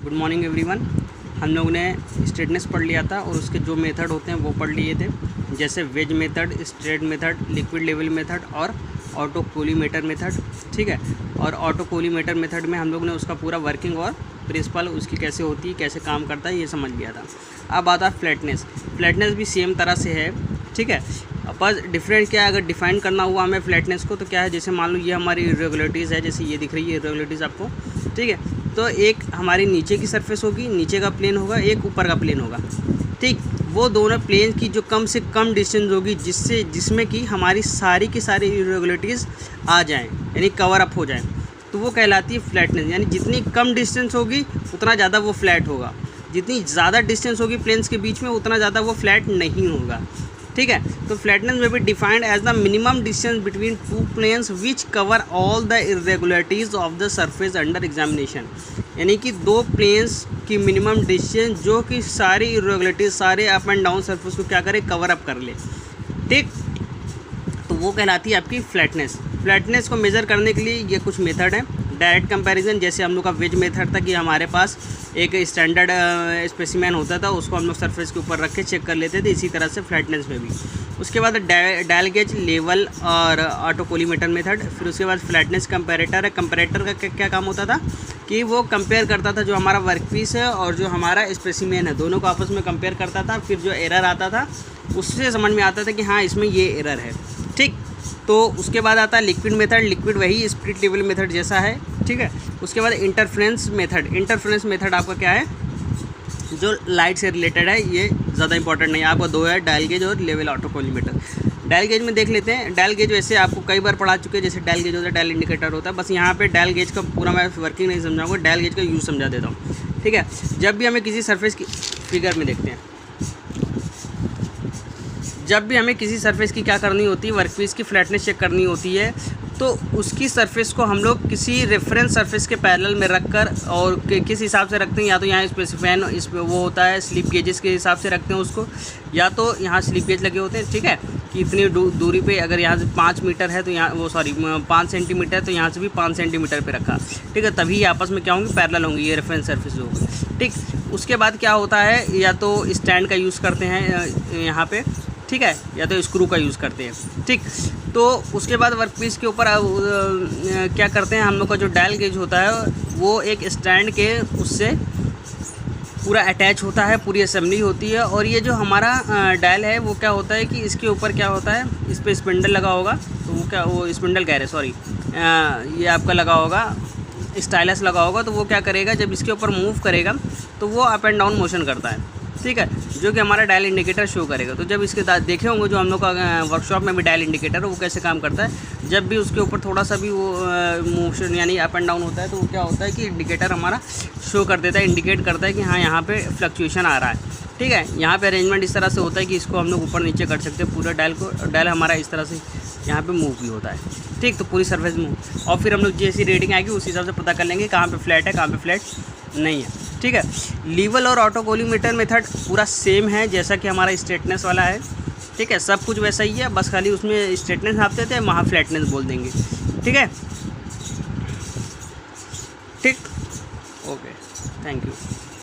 Good morning everyone. हम लोग ने स्ट्रेटनेस पढ़ लिया था और उसके जो मेथड होते हैं वो पढ़ लिए थे, जैसे wedge method, straight method, liquid level method और ऑटो कोलीमेटर मेथड। ठीक है, और ऑटो कोलीमेटर मेथड में हम लोग ने उसका पूरा वर्किंग और प्रिंसिपल उसकी कैसे होती है, कैसे काम करता है, ये समझ लिया था। अब आता है फ्लैटनेस। फ्लैटनेस भी सेम तरह से है। ठीक है, बस डिफरेंट क्या है, अगर डिफाइन करना हुआ हमें फ्लैटनेस को तो क्या है, जैसे मान लो ये हमारी इरेगुलरिटीज़ है, जैसे ये दिख रही है इरेगुलरिटीज़ आपको। ठीक है, तो एक हमारी नीचे की सरफेस होगी, नीचे का प्लेन होगा, एक ऊपर का प्लेन होगा। ठीक, वो दोनों प्लेन की जो कम से कम डिस्टेंस होगी जिसमें कि हमारी सारी की सारी इरेगुलरिटीज़ आ जाएं, यानी कवर अप हो जाएं, तो वो कहलाती है फ्लैटनेस। यानी जितनी कम डिस्टेंस होगी उतना ज़्यादा वो फ्लैट होगा, जितनी ज़्यादा डिस्टेंस होगी प्लेन्स के बीच में उतना ज़्यादा वो फ्लैट नहीं होगा। ठीक है, तो फ्लैटनेस में भी defined as the minimum distance between two planes which cover all the irregularities of the surface under examination. यानी कि दो प्लेन्स की मिनिमम डिस्टेंस जो कि सारी इरेगुलरिटीज़, सारे अप एंड डाउन सरफेस को क्या करे, कवर अप कर ले। ठीक, तो वो कहलाती है आपकी फ्लैटनेस। फ्लैटनेस को मेज़र करने के लिए ये कुछ मेथड हैं। डायरेक्ट कंपैरिजन, जैसे हम लोग का वेज मेथड था कि हमारे पास एक स्टैंडर्ड स्पेसिमेन होता था, उसको हम लोग सरफेस के ऊपर रख के चेक कर लेते थे। इसी तरह से फ्लैटनेस में भी। उसके बाद डायल गेज, लेवल और ऑटो कोलीमेटर मेथड। फिर उसके बाद फ्लैटनेस कंपैरेटर है। कंपैरेटर का क्या काम होता था कि वो कंपेयर करता था जो हमारा वर्कपीस है और जो हमारा स्पेसिमेन है, दोनों को आपस में कंपेयर करता था। फिर जो एरर आता था उससे समझ में आता था कि हाँ इसमें ये एरर है। ठीक, तो उसके बाद आता है लिक्विड मेथड। लिक्विड वही स्पिरिट लेवल मेथड जैसा है। ठीक है, उसके बाद इंटरफ्रेंस मेथड। इंटरफ्रेंस मेथड आपका क्या है, जो लाइट से रिलेटेड है, ये ज़्यादा इंपॉर्टेंट नहीं है। आपका दो है, डायल गेज और level auto collimator. Dial gauge में देख लेते हैं। डायल गेज वैसे आपको कई बार पढ़ा चुके हैं, जैसे डायल गेज होता है, डायल इंडिकेटर होता है। बस यहाँ पे डायल गेज का पूरा मैं वर्किंग नहीं समझाऊंगा, डायल गेज का यूज़ समझा देता हूँ। ठीक है, जब भी हमें किसी सरफेस की फिगर में देखते हैं, जब भी हमें किसी सरफेस की क्या करनी होती है, वर्कपीस की फ्लैटनेस चेक करनी होती है, तो उसकी सरफेस को हम लोग किसी रेफरेंस सरफेस के पैरेलल में रखकर और किस हिसाब से रखते हैं, या तो यहाँ स्पेसिफाइन वो होता है स्लिप गेजेस के हिसाब से रखते हैं उसको, या तो यहाँ स्लिप गेज लगे होते हैं। ठीक है, कि इतनी दूरी पे अगर यहाँ से 5 मीटर है तो यहाँ 5 सेंटीमीटर है तो यहाँ से भी 5 सेंटीमीटर पे रखा। ठीक है, तभी आपस में क्या होंगे, पैरेलल होंगे, ये रेफरेंस सरफेस होगी। ठीक, उसके बाद क्या होता है, या तो स्टैंड का यूज़ करते हैं यहाँ पे, ठीक है, या तो स्क्रू का यूज़ करते हैं। ठीक, तो उसके बाद वर्कपीस के ऊपर क्या करते हैं, हम लोग का जो डायल गेज होता है वो एक स्टैंड के उससे पूरा अटैच होता है, पूरी असेंबली होती है। और ये जो हमारा डायल है वो क्या होता है कि इसके ऊपर क्या होता है, इस पर स्पिंडल लगा होगा, तो वो स्पिंडल कह रहे सॉरी, ये आपका लगा होगा स्टाइलस लगा होगा, तो वो क्या करेगा, जब इसके ऊपर मूव करेगा तो वो अप एंड डाउन मोशन करता है। ठीक है, जो कि हमारा डायल इंडिकेटर शो करेगा। तो जब इसके देखे होंगे जो हम लोग का वर्कशॉप में भी डायल इंडिकेटर है, वो कैसे काम करता है, जब भी उसके ऊपर थोड़ा सा भी वो मोशन यानी अप एंड डाउन होता है तो वो क्या होता है कि इंडिकेटर हमारा शो कर देता है, इंडिकेट करता है कि हाँ यहाँ पे फ्लक्चुएशन आ रहा है। ठीक है, यहाँ पे अरेंजमेंट इस तरह से होता है कि इसको हम लोग ऊपर नीचे कर सकते हैं पूरा डायल को। डायल हमारा इस तरह से यहाँ पे मूव भी होता है। ठीक, तो पूरी सर्फेस मूव, और फिर हम लोग जैसी रेटिंग आएगी उस हिसाब से पता कर लेंगे कहाँ पे फ्लैट है, कहाँ पे फ्लैट नहीं है। ठीक है, लीवल और ऑटो कोलीमेटर मेथड पूरा सेम है जैसा कि हमारा स्ट्रेटनेस वाला है। ठीक है, सब कुछ वैसा ही है, बस खाली उसमें स्ट्रेटनेस नापते थे, वहाँ फ्लैटनेस बोल देंगे। ठीक है, ठीक, ओके, थैंक यू।